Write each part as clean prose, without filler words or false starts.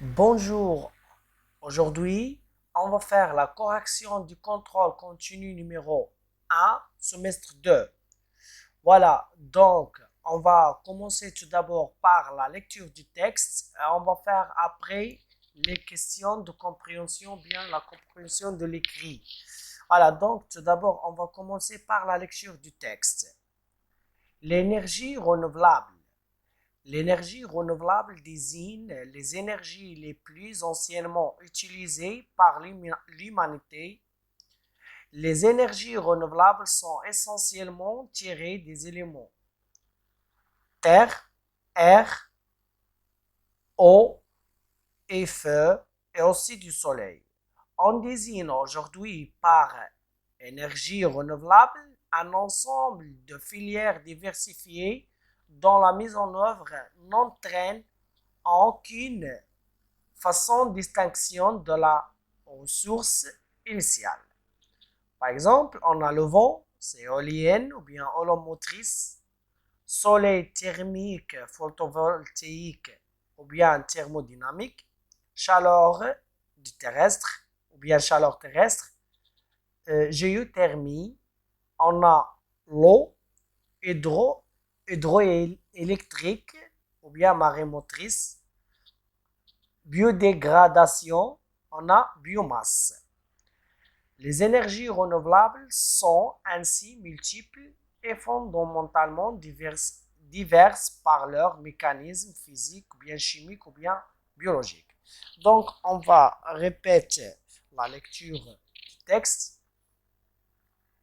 Bonjour, aujourd'hui, on va faire la correction du contrôle continu numéro 1, semestre 2. Voilà, donc on va commencer tout d'abord par la lecture du texte et on va faire après les questions de compréhension, bien la compréhension de l'écrit. Voilà, donc tout d'abord, on va commencer par la lecture du texte. L'énergie renouvelable. L'énergie renouvelable désigne les énergies les plus anciennement utilisées par l'humanité. Les énergies renouvelables sont essentiellement tirées des éléments terre, air, eau et feu et aussi du soleil. On désigne aujourd'hui par énergie renouvelable un ensemble de filières diversifiées dont la mise en œuvre n'entraîne aucune façon de distinction de la ressource initiale. Par exemple, on a le vent, c'est éolienne ou bien holomotrice, soleil thermique, photovoltaïque ou bien thermodynamique, chaleur du terrestre ou bien chaleur terrestre, géothermie, on a l'eau, hydroélectrique ou bien marémotrice, biodégradation, on a biomasse. Les énergies renouvelables sont ainsi multiples et fondamentalement diverses par leur mécanisme physique ou bien chimique ou bien biologique. Donc, on va répéter la lecture du texte.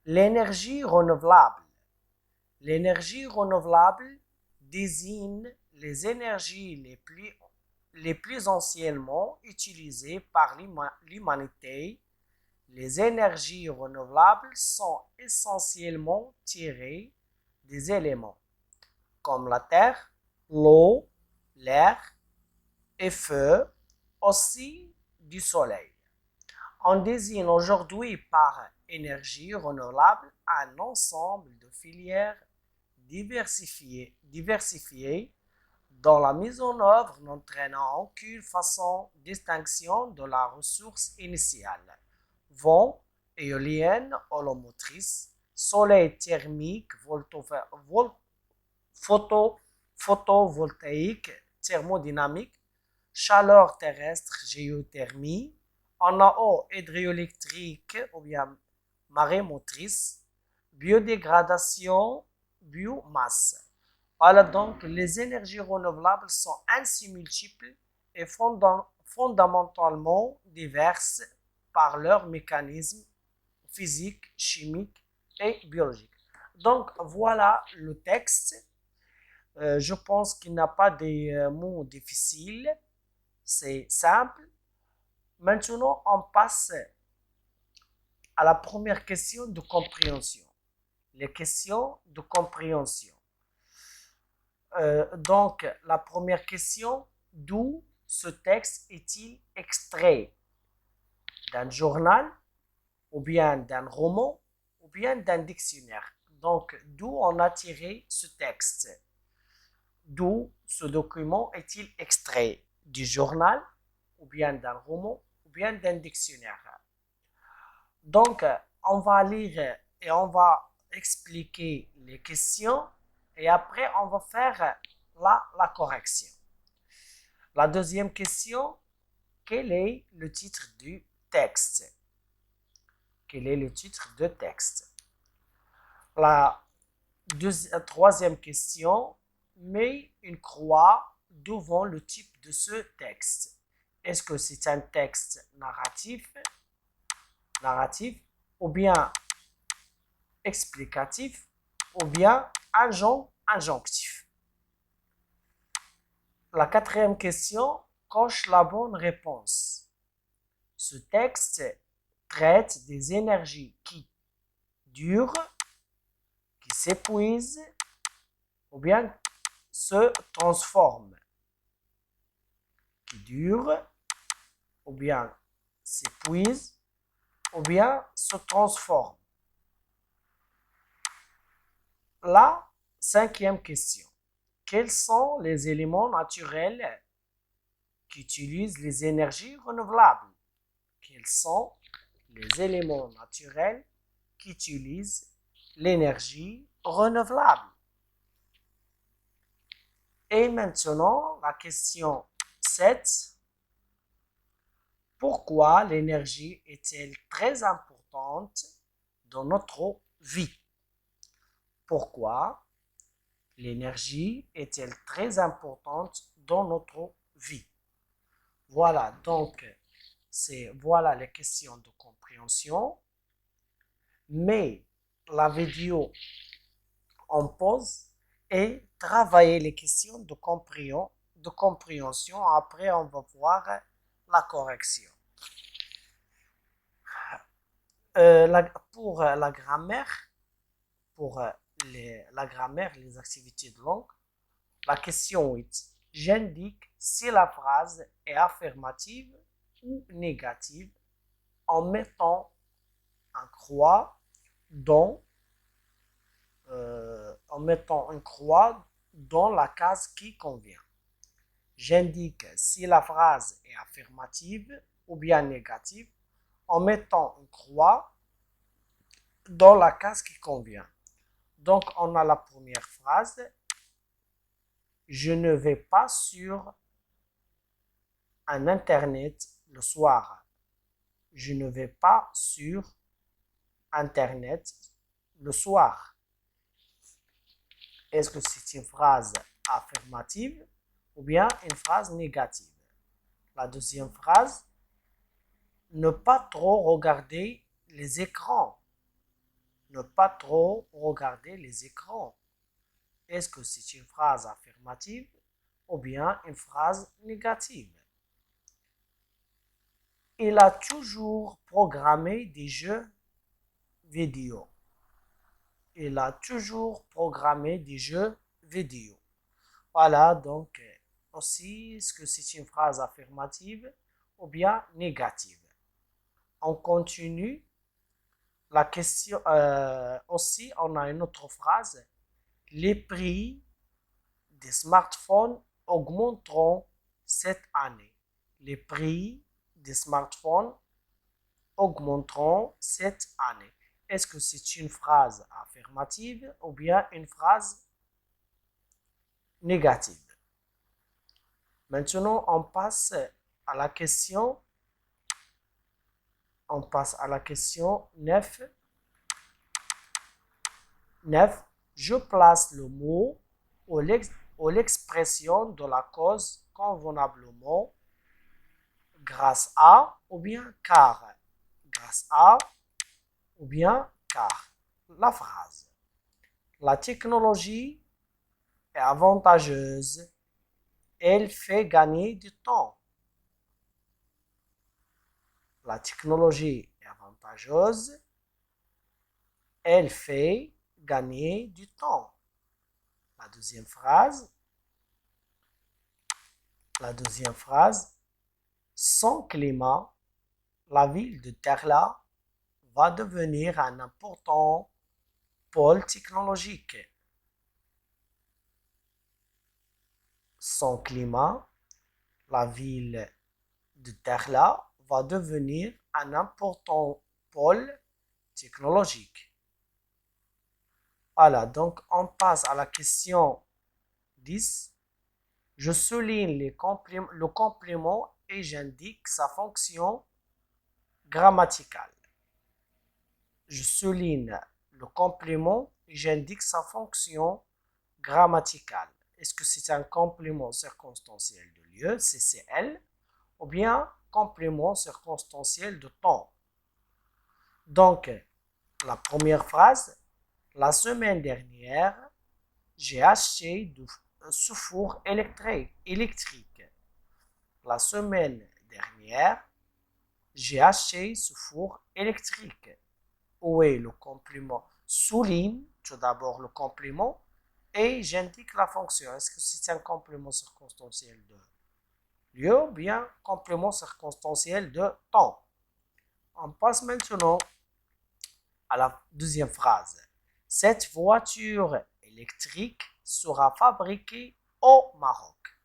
L'énergie renouvelable. L'énergie renouvelable désigne les énergies les plus anciennement utilisées par l'humanité. Les énergies renouvelables sont essentiellement tirées des éléments comme la terre, l'eau, l'air et feu, aussi du soleil. On désigne aujourd'hui par énergie renouvelable un ensemble de filières diversifiées dont la mise en œuvre n'entraînant aucune façon de distinction de la ressource initiale. Vent, éolienne, holomotrice, soleil thermique, photovoltaïque, thermodynamique, chaleur terrestre, géothermie, en eau hydroélectrique ou bien marée motrice, biodégradation, biomasse. Voilà, donc les énergies renouvelables sont ainsi multiples et fondamentalement diverses par leur mécanisme physique, chimique et biologique. Donc voilà le texte. Je pense qu'il n'y a pas de mots difficiles. C'est simple. Maintenant, on passe à la première question de compréhension. Les questions de compréhension. Donc, la première question, d'où ce texte est-il extrait? D'un journal, ou bien d'un roman, ou bien d'un dictionnaire? Donc, d'où on a tiré ce texte? D'où ce document est-il extrait? Du journal, ou bien d'un roman, ou bien d'un dictionnaire? Donc, on va lire et on va expliquer les questions et après, on va faire la correction. La deuxième question, quel est le titre du texte? Quel est le titre de texte? La troisième question, mets une croix devant le type de ce texte. Est-ce que c'est un texte narratif ou bien explicatif ou bien injonctif? La quatrième question, coche la bonne réponse. Ce texte traite des énergies qui durent, qui s'épuisent ou bien se transforment. Qui durent ou bien s'épuisent ou bien se transforment. La cinquième question. Quels sont les éléments naturels qui utilisent les énergies renouvelables? Quels sont les éléments naturels qui utilisent l'énergie renouvelable? Et maintenant, la question 7. Pourquoi l'énergie est-elle très importante dans notre vie? Pourquoi l'énergie est-elle très importante dans notre vie? Voilà, donc, voilà les questions de compréhension. Mais la vidéo en pause et travailler les questions de compréhension. Après, on va voir la correction. Pour la grammaire, pour la grammaire, les activités de langue, la question 8. J'indique si la phrase est affirmative ou négative en mettant un croix dans la case qui convient. J'indique si la phrase est affirmative ou bien négative en mettant une croix dans la case qui convient. Donc, on a la première phrase. Je ne vais pas sur un Internet le soir. Je ne vais pas sur Internet le soir. Est-ce que c'est une phrase affirmative ou bien une phrase négative? La deuxième phrase, ne pas trop regarder les écrans. Ne pas trop regarder les écrans. Est-ce que c'est une phrase affirmative ou bien une phrase négative? Il a toujours programmé des jeux vidéo. Il a toujours programmé des jeux vidéo. Voilà, donc aussi, est-ce que c'est une phrase affirmative ou bien négative? On continue. La question, aussi, on a une autre phrase. Les prix des smartphones augmenteront cette année. Les prix des smartphones augmenteront cette année. Est-ce que c'est une phrase affirmative ou bien une phrase négative? Maintenant, on passe à la question 9. 9. Je place le mot ou l'expression de la cause convenablement grâce à ou bien car. Grâce à ou bien car. La phrase. La technologie est avantageuse. Elle fait gagner du temps. La technologie est avantageuse. Elle fait gagner du temps. La deuxième phrase. Sans climat, la ville de Terla va devenir un important pôle technologique. Sans climat, la ville de Terla va devenir un important pôle technologique. Voilà, donc on passe à la question 10. Je souligne le complément et j'indique sa fonction grammaticale. Je souligne le complément et j'indique sa fonction grammaticale. Est-ce que c'est un complément circonstanciel de lieu, CCL, ou bien complément circonstanciel de temps? Donc, la première phrase, la semaine dernière, j'ai acheté ce four électrique. La semaine dernière, j'ai acheté ce four électrique. Où est le complément? Souligne tout d'abord le complément et j'indique la fonction. Est-ce que c'est un complément circonstanciel de lieu ou bien complément circonstanciel de temps? On passe maintenant à la deuxième phrase. Cette voiture électrique sera fabriquée au Maroc.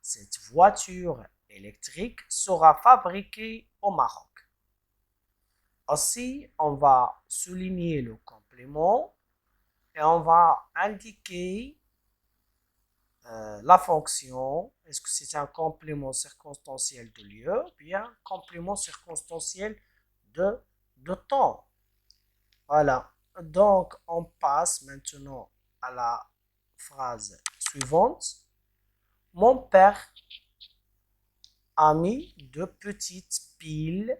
Cette voiture électrique sera fabriquée au Maroc. Aussi, on va souligner le complément et on va indiquer la fonction. Est-ce que c'est un complément circonstanciel de lieu ou bien complément circonstanciel de temps? Voilà. Donc, on passe maintenant à la phrase suivante. Mon père a mis de petites piles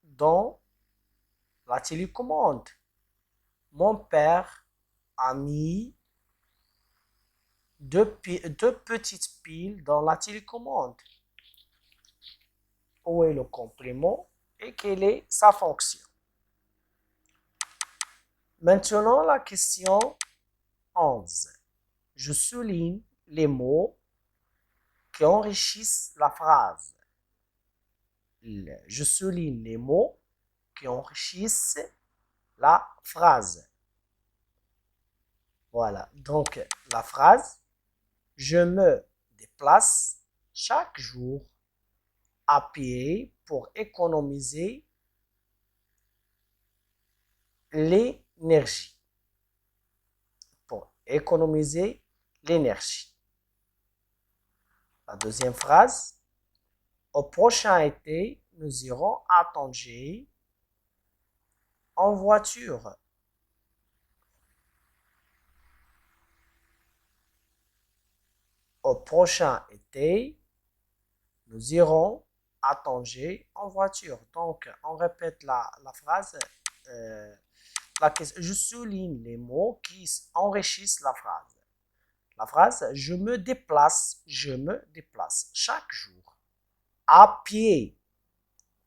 dans la télécommande. Mon père a mis deux petites piles dans la télécommande. Où est le complément et quelle est sa fonction? Maintenant, la question 11. Je souligne les mots qui enrichissent la phrase. Je souligne les mots qui enrichissent la phrase. Voilà, donc la phrase, je me déplace chaque jour à pied pour économiser l'énergie. Pour économiser l'énergie. La deuxième phrase, au prochain été, nous irons à Tanger en voiture. Au prochain été, nous irons à Tanger en voiture. Donc, on répète la phrase. Je souligne les mots qui enrichissent la phrase. La phrase, je me déplace chaque jour à pied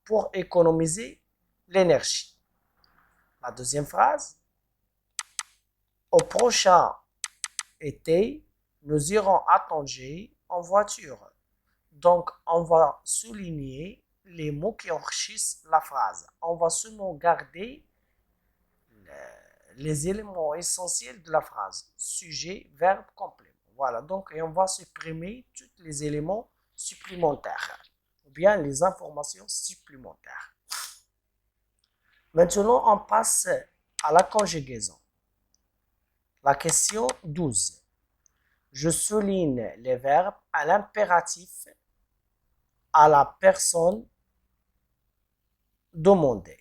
pour économiser l'énergie. La deuxième phrase, au prochain été, nous irons à Tanger en voiture. Donc, on va souligner les mots qui enrichissent la phrase. On va seulement garder les éléments essentiels de la phrase. Sujet, verbe, complément. Voilà, donc et on va supprimer tous les éléments supplémentaires ou bien les informations supplémentaires. Maintenant, on passe à la conjugaison. La question 12. Je souligne les verbes à l'impératif à la personne demandée.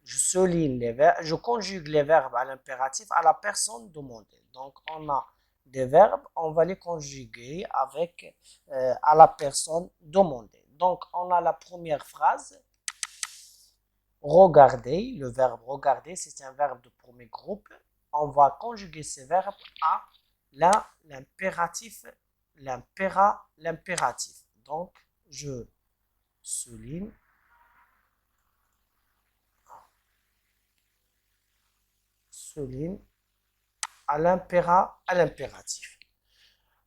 Je souligne les verbes, je conjugue les verbes à l'impératif à la personne demandée. Donc, on a des verbes, on va les conjuguer avec à la personne demandée. Donc, on a la première phrase. Regarder, le verbe regarder, c'est un verbe de premier groupe. On va conjuguer ce verbe à l'impératif. L'impératif. Donc, je souligne à l'impératif.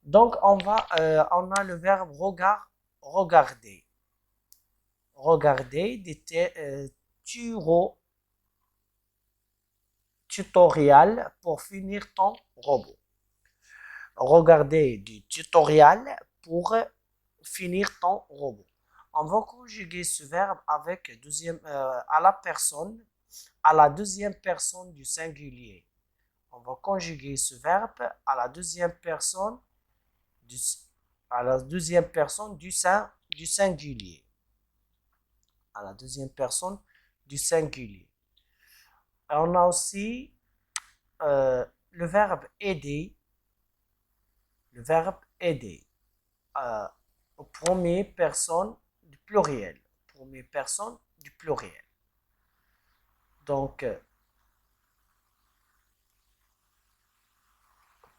Donc, on a le verbe regarder. Regarder des tutoriel pour finir ton robot. Regarder du tutoriel pour finir ton robot. On va conjuguer ce verbe avec à la deuxième personne du singulier. On va conjuguer ce verbe à la deuxième personne du singulier. À la deuxième personne du singulier. Et on a aussi le verbe aider. Le verbe aider. Aux première personne du pluriel. Première personne du pluriel. Donc,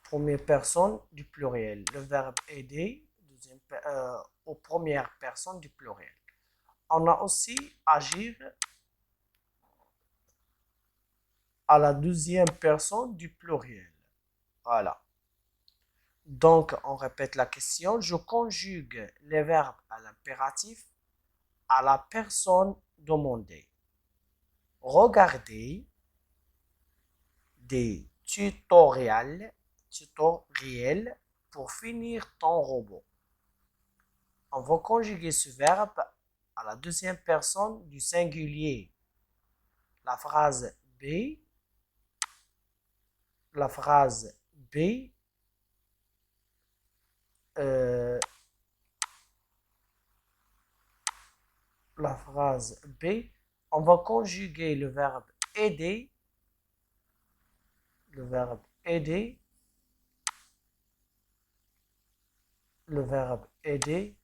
première personne du pluriel. Le verbe aider aux premières personnes du pluriel. On a aussi agir à la deuxième personne du pluriel. Voilà. Donc, on répète la question. Je conjugue les verbes à l'impératif à la personne demandée. Regarder des tutoriels pour finir ton robot. On va conjuguer ce verbe à la deuxième personne du singulier. La phrase B, la phrase B, la phrase B, on va conjuguer le verbe aider, le verbe aider, le verbe aider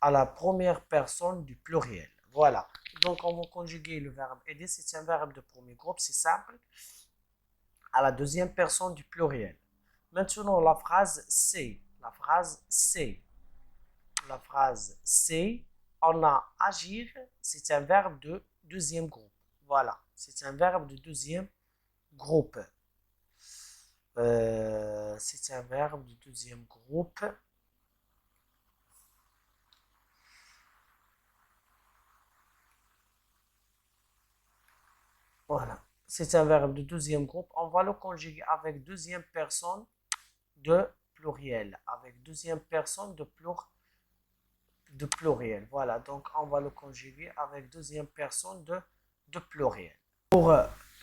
à la première personne du pluriel. Voilà. Donc, on va conjuguer le verbe aider, c'est un verbe de premier groupe, c'est simple, à la deuxième personne du pluriel. Maintenant, la phrase C. La phrase C. La phrase C, on a agir, c'est un verbe de deuxième groupe. Voilà, c'est un verbe de deuxième groupe. C'est un verbe de deuxième groupe. Voilà, c'est un verbe de deuxième groupe. On va le conjuguer avec deuxième personne de pluriel. Avec deuxième personne de pluriel. Voilà, donc on va le conjuguer avec deuxième personne de pluriel.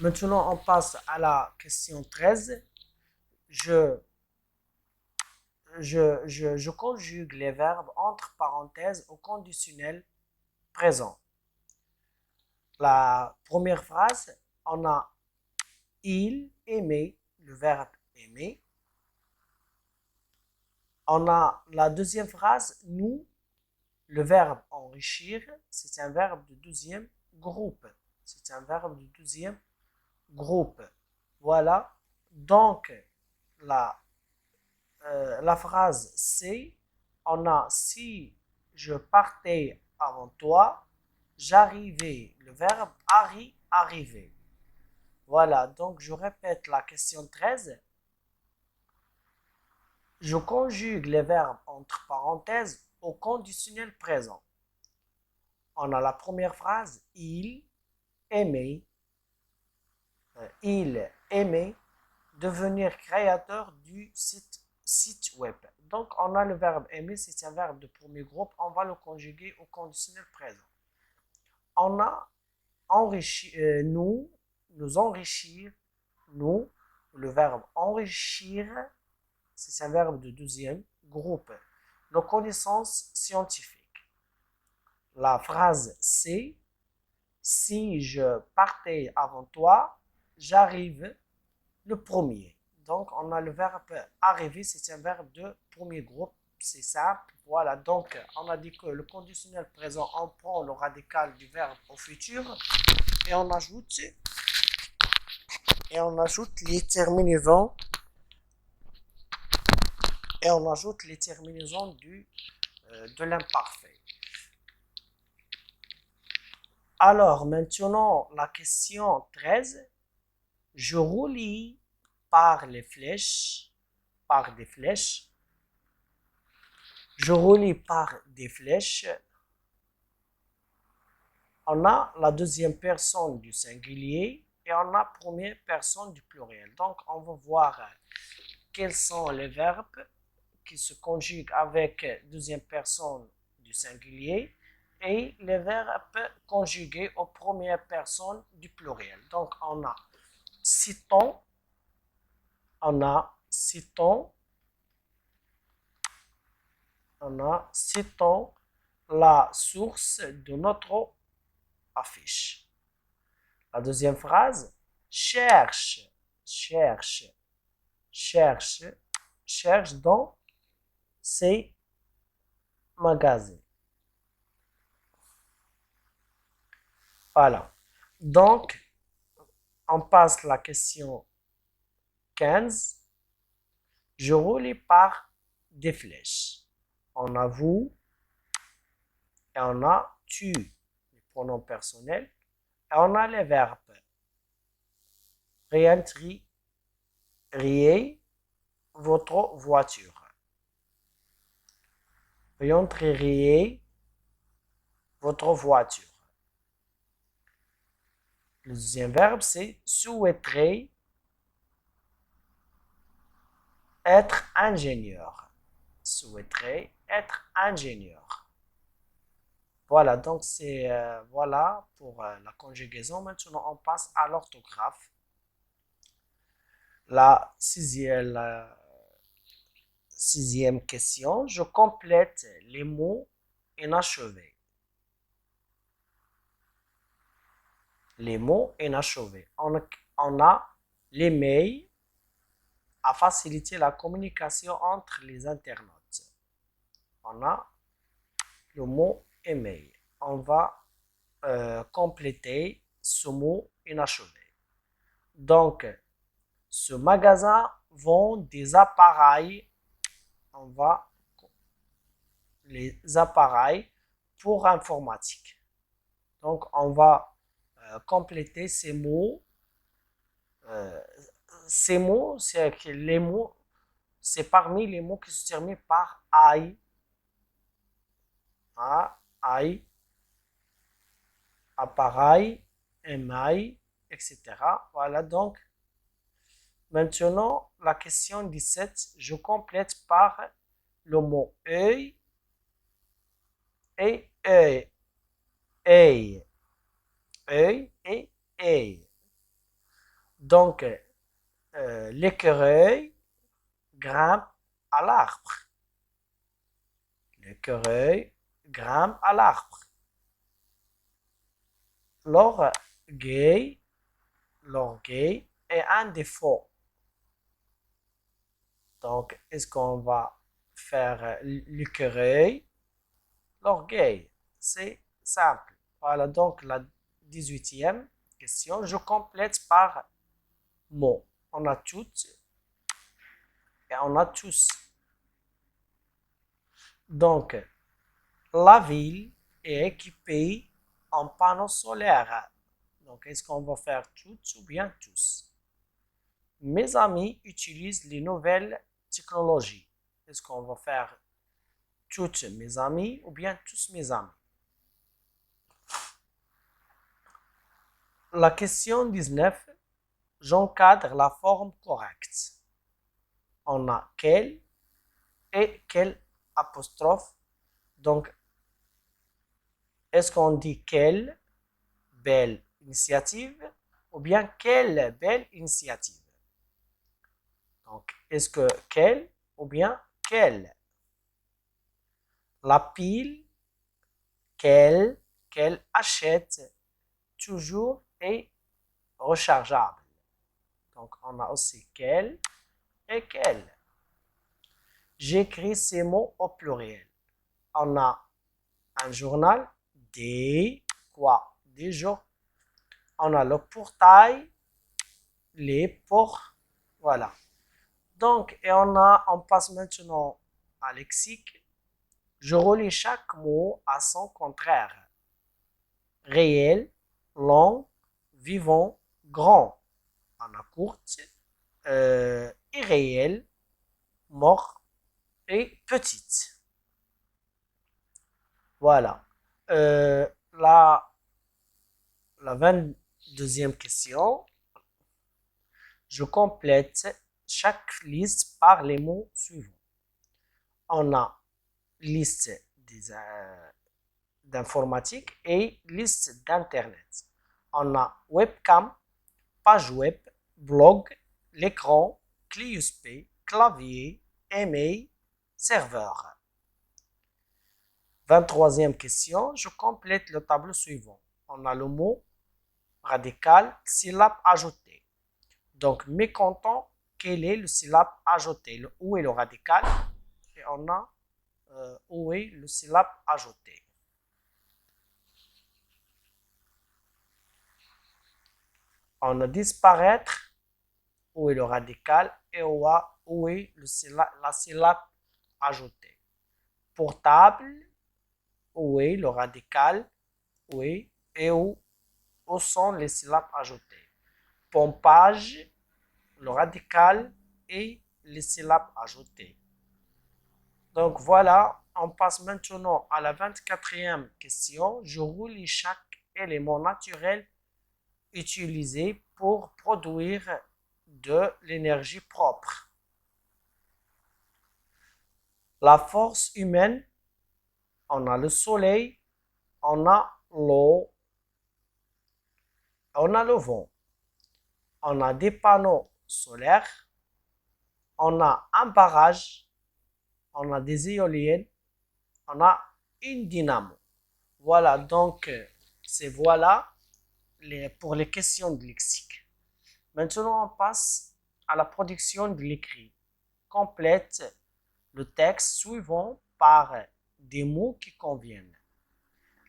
Maintenant, on passe à la question 13. Je conjugue les verbes entre parenthèses au conditionnel présent. La première phrase, on a il aimait, le verbe aimer. On a la deuxième phrase, nous, le verbe enrichir, c'est un verbe de deuxième groupe. C'est un verbe de deuxième groupe. Voilà. Donc, la phrase C, on a si je partais avant toi, j'arrivais. Le verbe arriver. Voilà, donc je répète la question 13. Je conjugue les verbes entre parenthèses au conditionnel présent. On a la première phrase, il aimait devenir créateur du site web. Donc, on a le verbe aimer, c'est un verbe de premier groupe. On va le conjuguer au conditionnel présent. On a enrichi, nous enrichir, nous, le verbe enrichir, c'est un verbe de deuxième groupe. Nos connaissances scientifiques. La phrase c'est si je partais avant toi, j'arrive le premier. Donc, on a le verbe arriver, c'est un verbe de premier groupe. C'est simple. Voilà, donc on a dit que le conditionnel présent, on prend le radical du verbe au futur et on ajoute les terminaisons de l'imparfait. Alors, maintenant, la question 13. Je relie par des flèches. Je relie par des flèches. On a la deuxième personne du singulier et on a la première personne du pluriel. Donc, on va voir quels sont les verbes qui se conjuguent avec deuxième personne du singulier et les verbes conjugués aux premières personnes du pluriel. Donc, on a citons, la source de notre affiche. La deuxième phrase, cherche dans ces magasins. Voilà. Donc, on passe à la question 15. Je relie par des flèches. On a vous et on a tu, les pronoms personnels. Et on a les verbes réintrier votre voiture. Réintrier votre voiture. Le deuxième verbe, c'est souhaiterait Être ingénieur. Souhaiterais être ingénieur. Voilà, donc c'est voilà pour la conjugaison. Maintenant, on passe à l'orthographe. La sixième question. Je complète les mots inachevés. Les mots inachevés. On a l'email à faciliter la communication entre les internautes. On a le mot email. On va compléter ce mot inachevé. Donc, ce magasin vend des appareils. On va les appareils pour informatique. Donc, on va compléter ces mots. Ces mots, c'est que les mots, c'est parmi les mots qui se terminent par I, I, appareil, MI, etc. Voilà, donc maintenant la question 17, je complète par le mot œil et œil, œil, œil et œil. Donc l'écureuil grimpe à l'arbre. L'écureuil grimpe à l'arbre. L'orgueil est un défaut. Donc, est-ce qu'on va faire l'écureuil? L'orgueil, c'est simple. Voilà, donc la 18e question, je complète par mot. On a toutes et on a tous. Donc, la ville est équipée en panneaux solaires. Donc, est-ce qu'on va faire toutes ou bien tous? Mes amis utilisent les nouvelles technologies. Est-ce qu'on va faire toutes mes amis ou bien tous mes amis? La question 19, j'encadre la forme correcte. On a quel et quel apostrophe. Donc, est-ce qu'on dit quelle belle initiative ou bien quelle belle initiative? Donc, est-ce que quelle ou bien quelle? La pile qu'elle achète toujours est rechargeable. Donc, on a aussi quelle et quelle. J'écris ces mots au pluriel. On a un journal, des quoi? Des jours. On a le portail, les ports. Voilà. Donc, et on passe maintenant à lexique. Je relis chaque mot à son contraire. Réel, long, vivant, grand. On a courte, irréel, mort et petite. Voilà. La 22e question. Je complète chaque liste par les mots suivants. On a liste d'informatique et liste d'internet. On a webcam, page web, blog, l'écran, clé USB, clavier, email, serveur. 23e question, je complète le tableau suivant. On a le mot radical, syllabe ajoutée. Donc, mécontent, quel est le syllabe ajouté? Où est le radical? Et on a où est le syllabe ajouté? On a disparaître, où est le radical? Et où est la syllabe ajoutée? Portable, où est le radical? Où est et où sont les syllabes ajoutées? Pompage, le radical et les syllabes ajoutées. Donc voilà, on passe maintenant à la 24e question. Je relis chaque élément naturel utilisé pour produire de l'énergie propre. La force humaine, on a le soleil, on a l'eau, on a le vent, on a des panneaux solaires, on a un barrage, on a des éoliennes, on a une dynamo. Voilà, donc c'est voilà pour les questions de lexique. Maintenant, on passe à la production de l'écrit. Complète le texte suivant par des mots qui conviennent.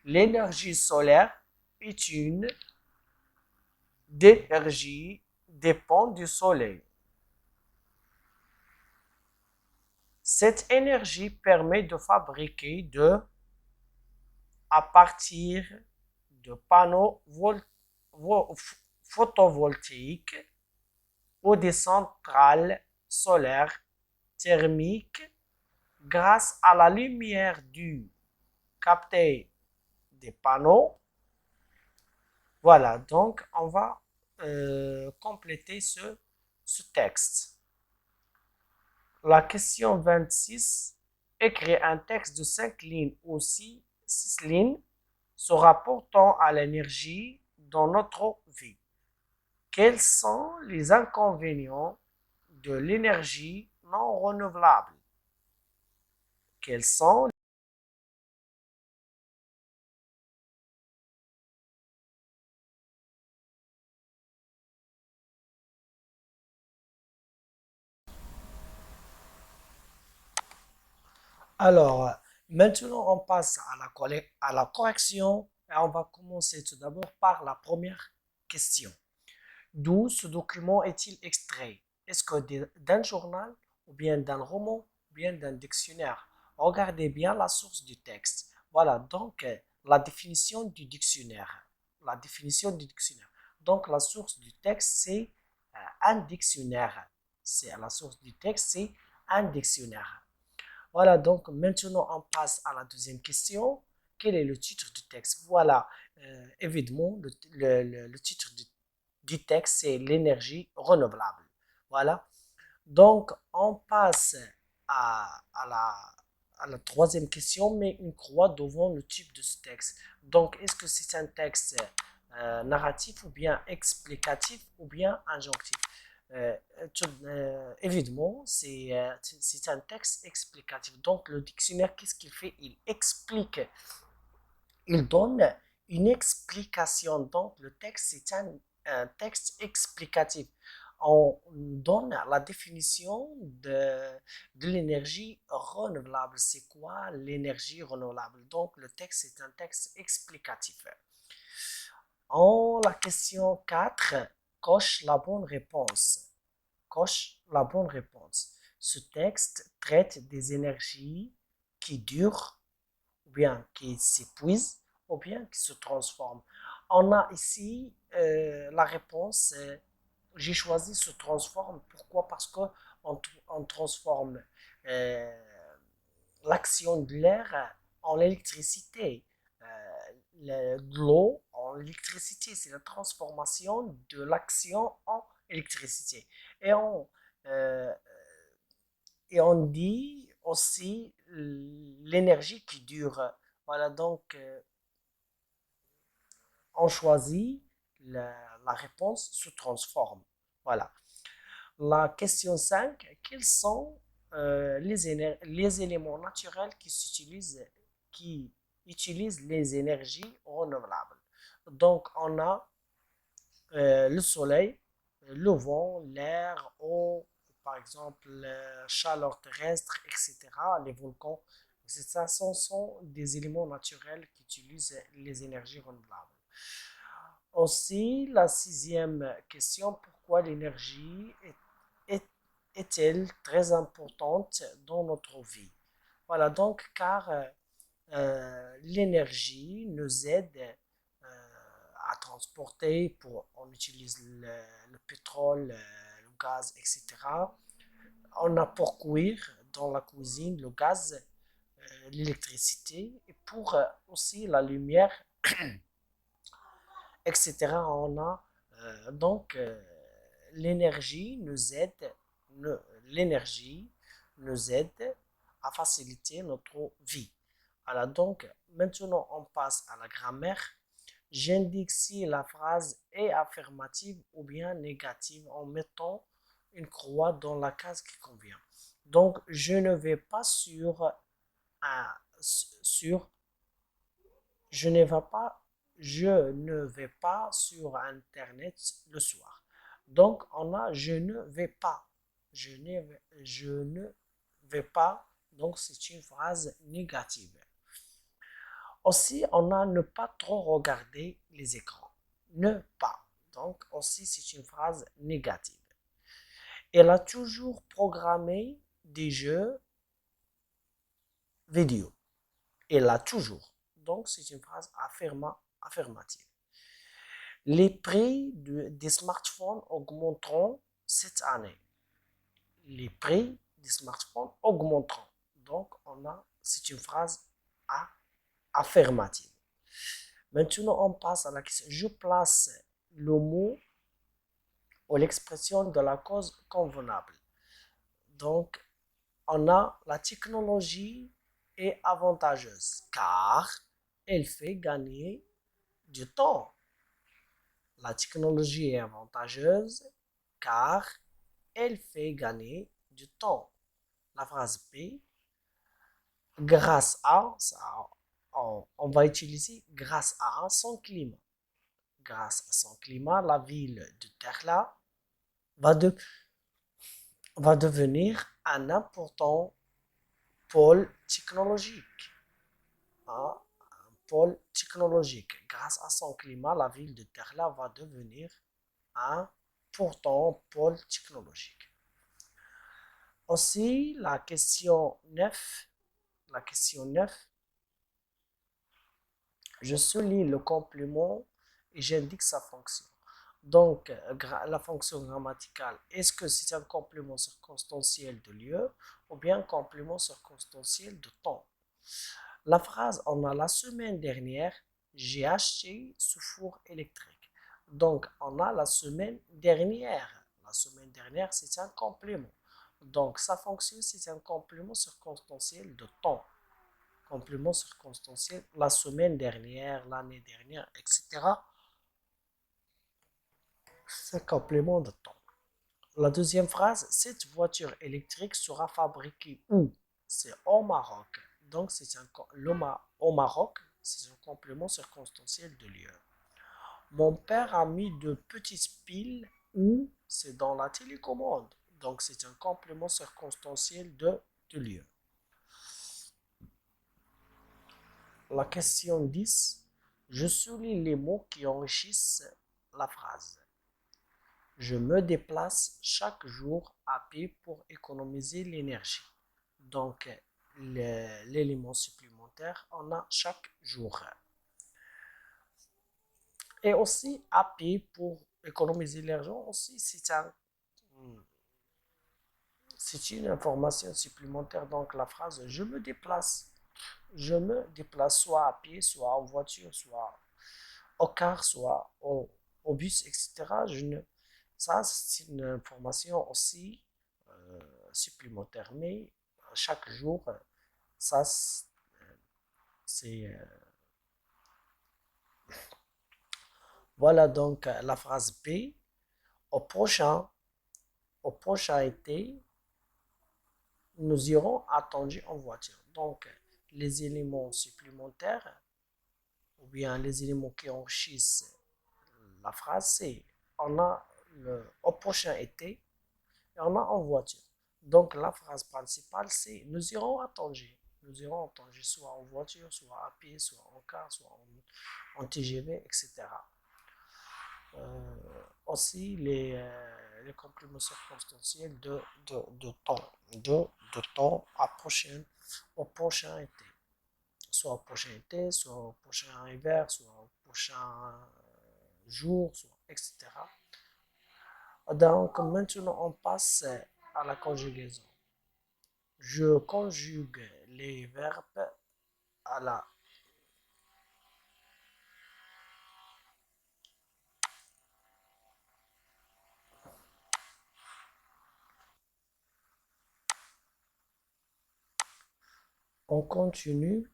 L'énergie solaire est une d'énergie dépend du soleil. Cette énergie permet de fabriquer à partir de panneaux photovoltaïques ou des centrales solaires thermiques grâce à la lumière du captée des panneaux. Voilà, donc on va compléter ce texte. La question 26, écrire un texte de 5 lignes ou 6 lignes se rapportant à l'énergie dans notre vie. Quels sont les inconvénients de l'énergie non renouvelable? Quels sont Alors, maintenant, on passe à la correction et on va commencer tout d'abord par la première question. D'où ce document est-il extrait? Est-ce que d'un journal ou bien d'un roman ou bien d'un dictionnaire? Regardez bien la source du texte. Voilà, donc la définition du dictionnaire. La définition du dictionnaire. Donc la source du texte, c'est un dictionnaire. C'est la source du texte, c'est un dictionnaire. Voilà, donc maintenant on passe à la deuxième question. Quel est le titre du texte? Voilà, évidemment, le titre du texte, c'est l'énergie renouvelable. Voilà, donc on passe à la troisième question, mais une croix devant le type de ce texte. Donc, est-ce que c'est un texte narratif ou bien explicatif ou bien injonctif? Euh, Évidemment, c'est un texte explicatif. Donc, le dictionnaire, qu'est-ce qu'il fait? Il explique, il donne une explication. Donc, le texte, c'est un texte explicatif. On donne la définition de l'énergie renouvelable. C'est quoi l'énergie renouvelable? Donc, le texte, c'est un texte explicatif. En la question 4, coche la bonne réponse. Coche la bonne réponse. Ce texte traite des énergies qui durent, ou bien qui s'épuisent, ou bien qui se transforment. On a ici la réponse, j'ai choisi se transforme. Pourquoi? Parce qu'on on transforme euh, l'action de l'air en électricité. De l'eau en électricité, c'est la transformation de l'action en électricité. Et euh, on dit aussi l'énergie qui dure. Voilà, donc on choisit la réponse se transforme. Voilà. La question 5, quels sont les éléments naturels qui utilisent les énergies renouvelables? Donc, on a le soleil, le vent, l'air, eau, par exemple, la chaleur terrestre, etc., les volcans, etc. Ce sont des éléments naturels qui utilisent les énergies renouvelables. Aussi, la sixième question, pourquoi l'énergie est, est-elle très importante dans notre vie? Voilà, donc, car l'énergie nous aide à transporter, on utilise le pétrole, le gaz, etc. On a pour cuire dans la cuisine le gaz, l'électricité, et pour aussi la lumière, etc. On a donc l'énergie nous aide, l'énergie nous aide à faciliter notre vie. Alors donc, maintenant on passe à la grammaire. J'indique si la phrase est affirmative ou bien négative en mettant une croix dans la case qui convient. Donc, je ne vais pas sur je ne vais pas sur Internet le soir. Donc, on a je ne vais pas. Je ne vais pas. Donc, c'est une phrase négative. Aussi, on a ne pas trop regarder les écrans. Ne pas. Donc, aussi, c'est une phrase négative. Elle a toujours programmé des jeux vidéo. Elle a toujours. Donc, c'est une phrase affirmative. Les prix des smartphones augmenteront cette année. Les prix des smartphones augmenteront. Donc, c'est une phrase affirmative. Maintenant, on passe à la question. Je place le mot ou l'expression de la cause convenable. Donc, on a la technologie est avantageuse car elle fait gagner du temps. La technologie est avantageuse car elle fait gagner du temps. La phrase P, grâce à, on va utiliser grâce à son climat. Grâce à son climat, la ville de Terla va, de, va devenir un important pôle technologique. Hein, un pôle technologique. Grâce à son climat, la ville de Terla va devenir un important pôle technologique. Aussi, la question 9, je souligne le complément et j'indique sa fonction. Donc, la fonction grammaticale, est-ce que c'est un complément circonstanciel de lieu ou bien un complément circonstanciel de temps? La phrase, on a la semaine dernière, j'ai acheté ce four électrique. Donc, on a la semaine dernière. La semaine dernière, c'est un complément. Donc, sa fonction, c'est un complément circonstanciel de temps. Complément circonstanciel, la semaine dernière, l'année dernière, etc. C'est un complément de temps. La deuxième phrase, cette voiture électrique sera fabriquée où? C'est au Maroc. Donc, au Maroc, c'est un complément circonstanciel de lieu. Mon père a mis de petites piles où? C'est dans la télécommande. Donc, c'est un complément circonstanciel de lieu. La question 10. Je souligne les mots qui enrichissent la phrase. Je me déplace chaque jour à pied pour économiser l'énergie. Donc, l'élément supplémentaire, on a chaque jour. Et aussi, à pied pour économiser l'argent, aussi, c'est une information supplémentaire. Donc, la phrase je me déplace. Je me déplace soit à pied, soit en voiture, soit au car, soit au bus, etc. Ça, c'est une information aussi supplémentaire. Mais chaque jour, ça, c'est. Voilà donc la phrase B. Au prochain, au prochain été, nous irons attendre en voiture. Donc, les éléments supplémentaires ou bien les éléments qui enrichissent la phrase, c'est on a au prochain été et on a en voiture. Donc, la phrase principale, c'est nous irons à Tanger. Nous irons à Tanger, soit en voiture, soit à pied, soit en car, soit en TGV, etc. Aussi, les compléments circonstanciels de temps au prochain été. Soit au prochain été, soit au prochain hiver, soit au prochain jour, soit, etc. Donc, maintenant, on passe à la conjugaison. Je conjugue les verbes à la On continue,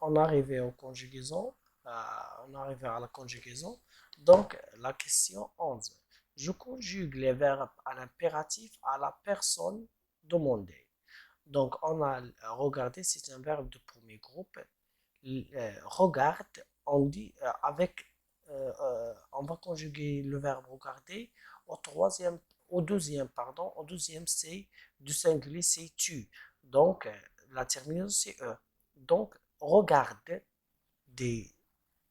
on arrive aux conjugaisons, on arrive à la conjugaison. Donc, la question 11. Je conjugue les verbes à l'impératif à la personne demandée. Donc, on a regardé, c'est un verbe de premier groupe. Regarde, on dit on va conjuguer le verbe regarder au troisième, au deuxième c'est du singulier, c'est tu. Donc, la terminaison c'est e. Donc, regarde des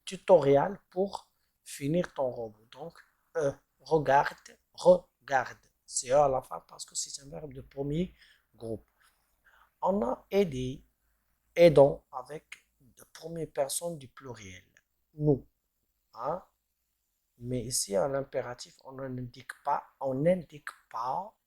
tutoriels pour finir ton robot. Donc, regarde, regarde. C'est e à la fin parce que c'est un verbe de premier groupe. On a aidé, aidons avec la première personne du pluriel. Nous. Hein? Mais ici, à l'impératif, on n'indique pas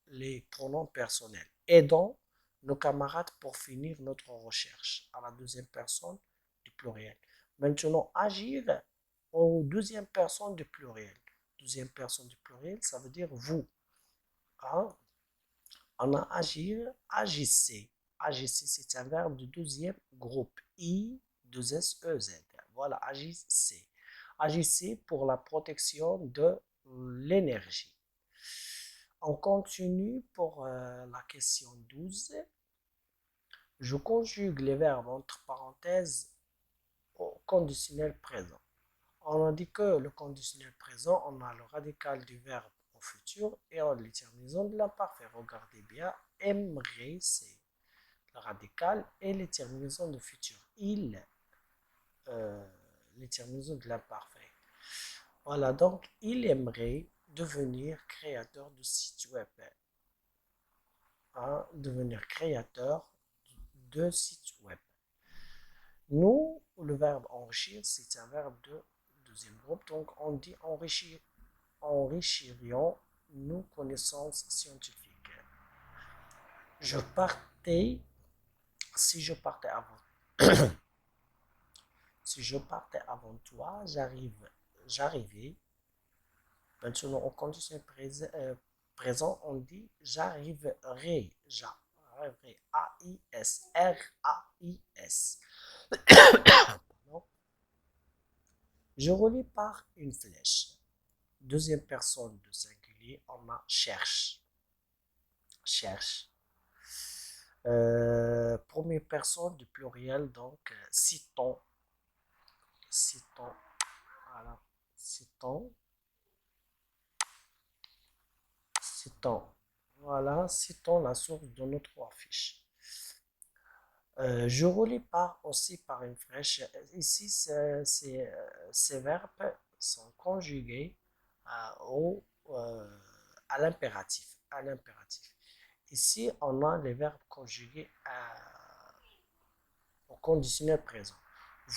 les pronoms personnels. Aidons nos camarades pour finir notre recherche à la deuxième personne du pluriel. Maintenant, agir au deuxième personne du pluriel. Deuxième personne du pluriel, ça veut dire vous. Hein? On a agir, agissez. Agissez, c'est un verbe du deuxième groupe. I, 2 S, E, Z. Voilà, agissez. Agissez pour la protection de l'énergie. On continue pour la question 12. Je conjugue les verbes entre parenthèses au conditionnel présent. On a dit que le conditionnel présent, on a le radical du verbe au futur et on les terminaisons de l'imparfait. Regardez bien, aimerait, c'est le radical et les terminaisons de futur. Il, les terminaisons de l'imparfait. Voilà, donc il aimerait devenir créateur de site web. Hein, devenir créateur de site web. Nous, le verbe enrichir, c'est un verbe de deuxième groupe, donc on dit enrichir, enrichirions nos connaissances scientifiques. Je partais, si je partais avant, si je partais avant toi, j'arrivais. Maintenant, au condition présent, on dit j'arriverai, j'arriverai, A-I-S, R-A-I-S. Je relis par une flèche. Deuxième personne de singulier, on a cherche. Cherche. Première personne du pluriel, donc citons. Citons. Voilà. Citons. Citons. Voilà, citons la source de notre affiche. Je relis par aussi par une flèche. Ici, ces verbes sont conjugués au, à l'impératif. À l'impératif. Ici, on a les verbes conjugués au conditionnel présent.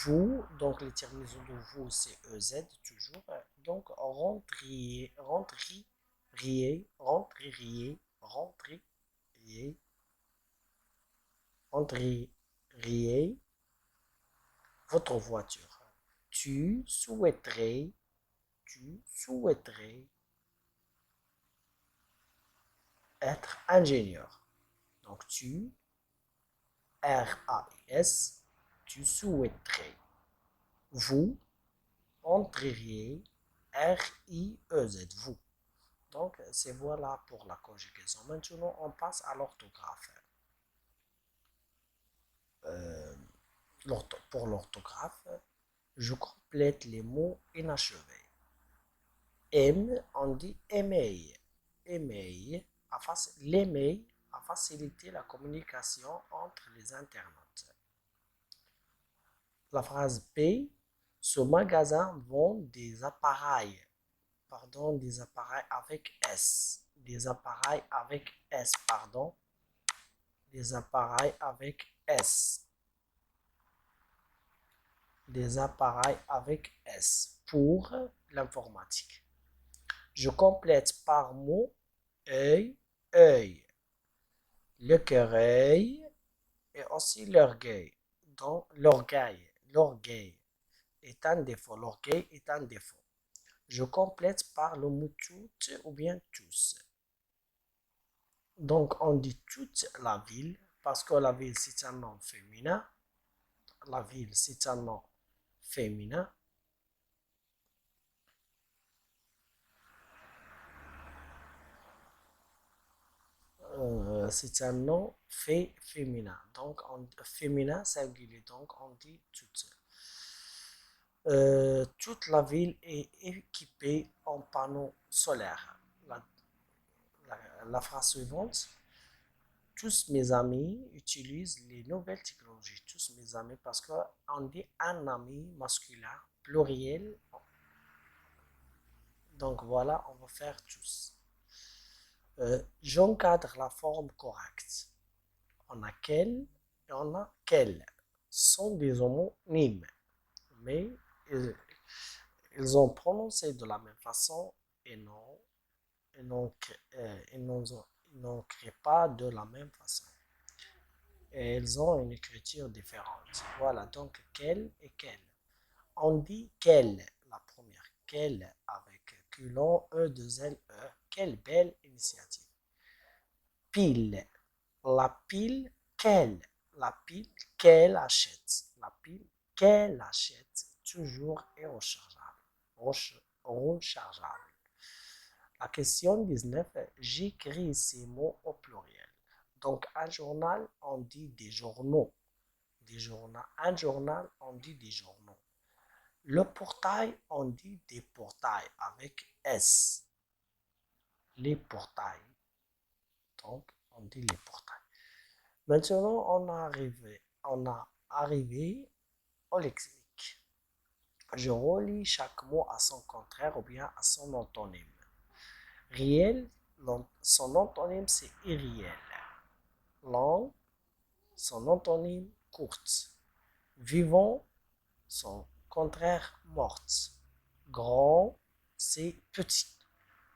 Vous, donc les terminaisons de vous, c'est EZ toujours. Donc, rentriez, rentriez, rentriez, rentriez, rentriez votre voiture. Tu souhaiterais être ingénieur. Donc, R-A-S, tu souhaiterais. Vous entreriez, R-I-E-Z, vous. Donc, c'est voilà pour la conjugaison. Maintenant, on passe à l'orthographe. Euh, pour l'orthographe, je complète les mots inachevés. Aime, on dit aimer. Aimer, l'aimer a facilité la communication entre les internautes. La phrase P, ce magasin vend des appareils, des appareils avec S, des appareils avec S, des appareils avec S, des appareils avec S pour l'informatique. Je complète par mot œil, œil, l'écureuil et aussi l'orgueil. Donc l'orgueil est un défaut, l'orgueil est un défaut. Je complète par le mot toutes ou bien tous. Donc on dit toute la ville parce que la ville c'est un nom féminin. la ville, c'est un nom féminin. C'est un nom féminin. Donc, féminin singulier. Donc, on dit toute. Toute la ville est équipée en panneaux solaires. La phrase suivante. Tous mes amis utilisent les nouvelles technologies. Tous mes amis, parce qu'on dit un ami masculin, pluriel. Donc voilà, on va faire tous. J'encadre la forme correcte. On a quel et on a quel. Ce sont des homonymes, mais ils ont prononcé de la même façon et ils n'ont créé pas de la même façon. Et ils ont une écriture différente. Voilà, donc quel et quel. On dit quelle, la première. Quelle avec Q long, E, 2 L, E. Quelle belle initiative. Pile. La pile, quelle. La pile qu'elle achète. La pile qu'elle achète toujours est rechargeable. La question 19, j'écris ces mots au pluriel. Donc, un journal, on dit des journaux. Un journal, on dit des journaux. Le portail, on dit des portails avec S. Les portails. Donc, on dit les portails. Maintenant, on a arrivé au lexique. Je relis chaque mot à son contraire ou bien à son antonyme. Réel, son antonyme c'est irréel. Long, son antonyme courte. Vivant, son contraire morte. Grand, c'est petit.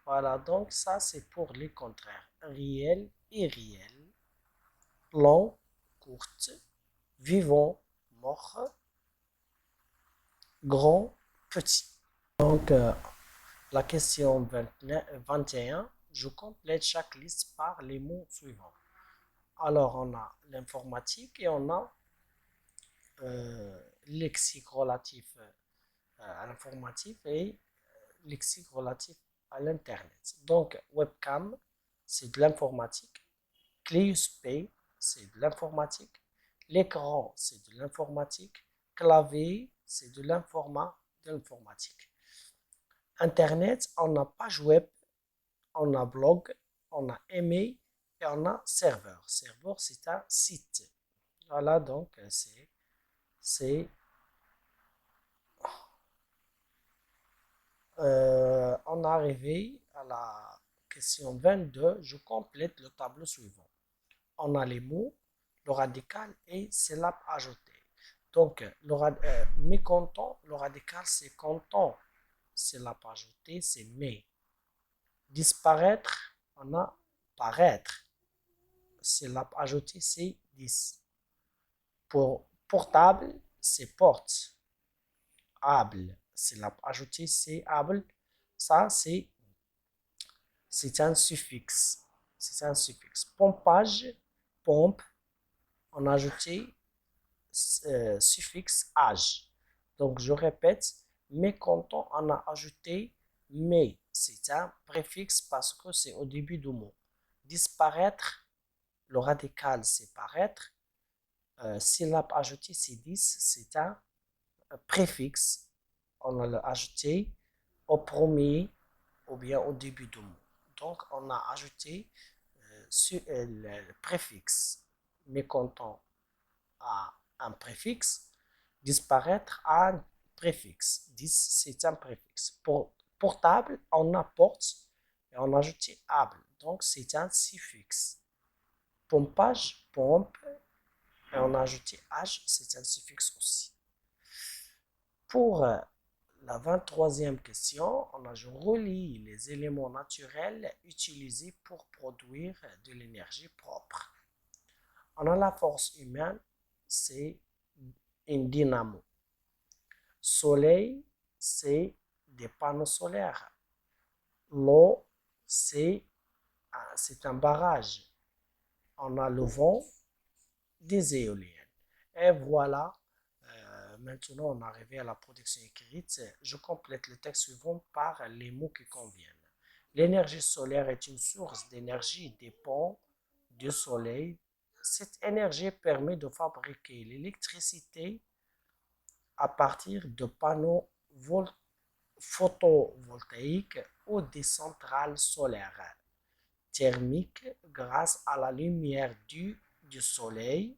Voilà, donc ça c'est pour les contraires. Réel, irréel. Long, courte. Vivant, mort. Grand, petit. Donc, la question 21, je complète chaque liste par les mots suivants. Alors, on a l'informatique et on a lexique relatif à l'informatique et lexique relatif à l'Internet. Donc, webcam, c'est de l'informatique. Clé USB, c'est de l'informatique. L'écran, c'est de l'informatique. Clavier, c'est de l'informatique. Internet, on a page web, on a blog, on a email et on a serveur. Serveur, c'est un site. Voilà, donc on est arrivé à la question 22. Je complète le tableau suivant. On a les mots, le radical et syllabe ajoutée. Donc, mécontent, le radical c'est content. Syllabe ajoutée, c'est mais. Disparaître, on a paraître. Syllabe ajoutée, c'est 10. Pour portable, c'est porte. Able, syllabe ajoutée, c'est able. Ça, c'est un suffixe. C'est un suffixe. Pompage, pompe, on a ajouté suffixe âge. Donc, je répète, mécontent, on a ajouté mais. C'est un préfixe parce que c'est au début du mot. Disparaître, le radical, c'est paraître. Syllabe ajoutée, c'est 10. C'est un préfixe. On a ajouté au premier ou bien au début du mot. Donc, on a ajouté le préfixe mécontent à un préfixe, disparaître à un préfixe. 10, c'est un préfixe. Pour portable, on a porte et on a ajouté able. Donc, c'est un suffixe. Pompage, pompe, et on a ajouté âge, c'est un suffixe aussi. Pour la 23e question, je relis les éléments naturels utilisés pour produire de l'énergie propre. On a la force humaine, c'est une dynamo. Soleil, c'est des panneaux solaires. L'eau, c'est un barrage. On a le vent, des éoliennes. Et voilà maintenant, on est arrivé à la production écrite. Je complète le texte suivant par les mots qui conviennent. L'énergie solaire est une source d'énergie dépend du soleil. Cette énergie permet de fabriquer l'électricité à partir de panneaux photovoltaïques ou des centrales solaires thermiques grâce à la lumière du soleil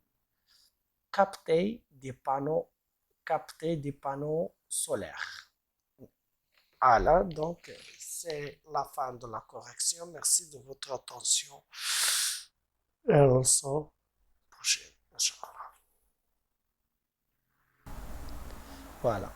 captée des panneaux solaires. Voilà, donc c'est la fin de la correction. Merci de votre attention. Et on se revoit prochaine, Inch'Allah. Voilà.